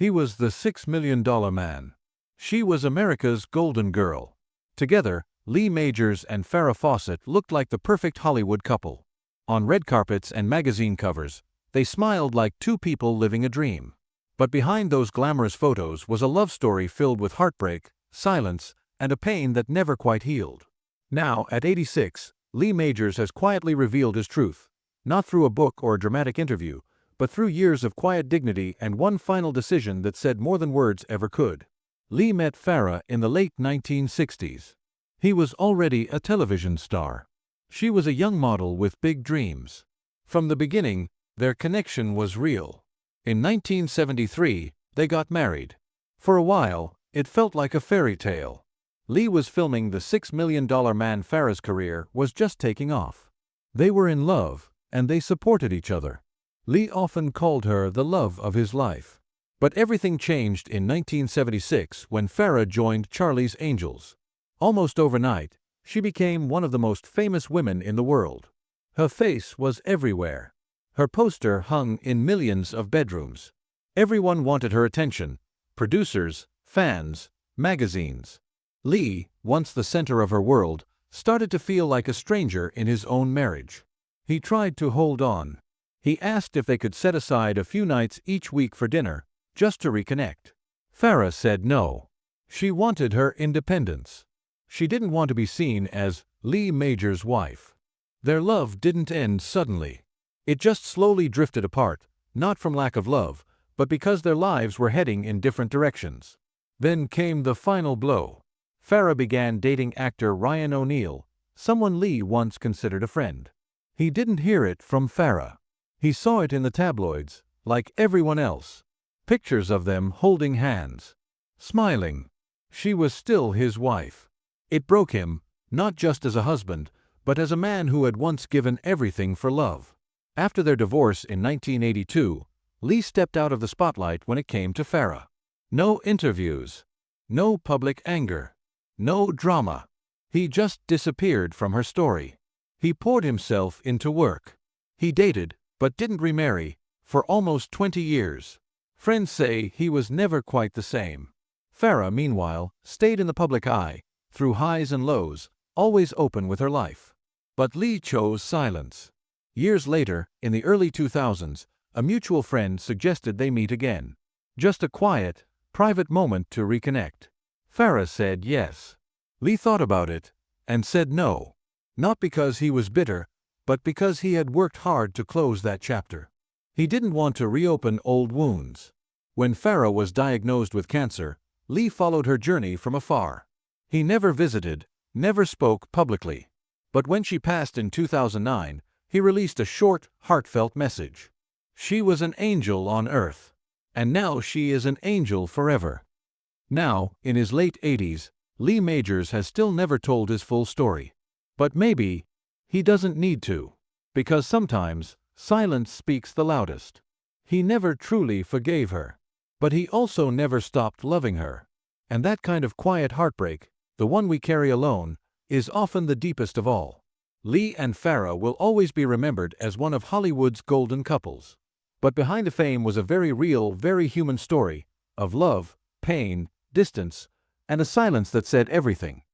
He was the $6 million man. She was America's golden girl. Together, Lee Majors and Farrah Fawcett looked like the perfect Hollywood couple. On red carpets and magazine covers, they smiled like two people living a dream. But behind those glamorous photos was a love story filled with heartbreak, silence, and a pain that never quite healed. Now, at 86, Lee Majors has quietly revealed his truth, not through a book or a dramatic interview, but through years of quiet dignity and one final decision that said more than words ever could. Lee met Farrah in the late 1960s. He was already a television star. She was a young model with big dreams. From the beginning, their connection was real. In 1973, they got married. For a while, it felt like a fairy tale. Lee was filming the $6 million man. Farrah's career was just taking off. They were in love, and they supported each other. Lee often called her the love of his life. But everything changed in 1976 when Farrah joined Charlie's Angels. Almost overnight, she became one of the most famous women in the world. Her face was everywhere. Her poster hung in millions of bedrooms. Everyone wanted her attention: producers, fans, magazines. Lee, once the center of her world, started to feel like a stranger in his own marriage. He tried to hold on. He asked if they could set aside a few nights each week for dinner, just to reconnect. Farrah said no. She wanted her independence. She didn't want to be seen as Lee Majors' wife. Their love didn't end suddenly. It just slowly drifted apart, not from lack of love, but because their lives were heading in different directions. Then came the final blow. Farrah began dating actor Ryan O'Neal, someone Lee once considered a friend. He didn't hear it from Farrah. He saw it in the tabloids, like everyone else. Pictures of them holding hands, smiling. She was still his wife. It broke him, not just as a husband, but as a man who had once given everything for love. After their divorce in 1982, Lee stepped out of the spotlight when it came to Farrah. No interviews, no public anger, no drama. He just disappeared from her story. He poured himself into work. He dated, but didn't remarry, for almost 20 years. Friends say he was never quite the same. Farrah, meanwhile, stayed in the public eye, through highs and lows, always open with her life. But Lee chose silence. Years later, in the early 2000s, a mutual friend suggested they meet again. Just a quiet, private moment to reconnect. Farrah said yes. Lee thought about it, and said no. Not because he was bitter, but because he had worked hard to close that chapter. He didn't want to reopen old wounds. When Farrah was diagnosed with cancer, Lee followed her journey from afar. He never visited, never spoke publicly. But when she passed in 2009, he released a short, heartfelt message. She was an angel on earth. And now she is an angel forever. Now, in his late 80s, Lee Majors has still never told his full story. But maybe he doesn't need to. Because sometimes, silence speaks the loudest. He never truly forgave her. But he also never stopped loving her. And that kind of quiet heartbreak, the one we carry alone, is often the deepest of all. Lee and Farrah will always be remembered as one of Hollywood's golden couples. But behind the fame was a very real, very human story of love, pain, distance, and a silence that said everything.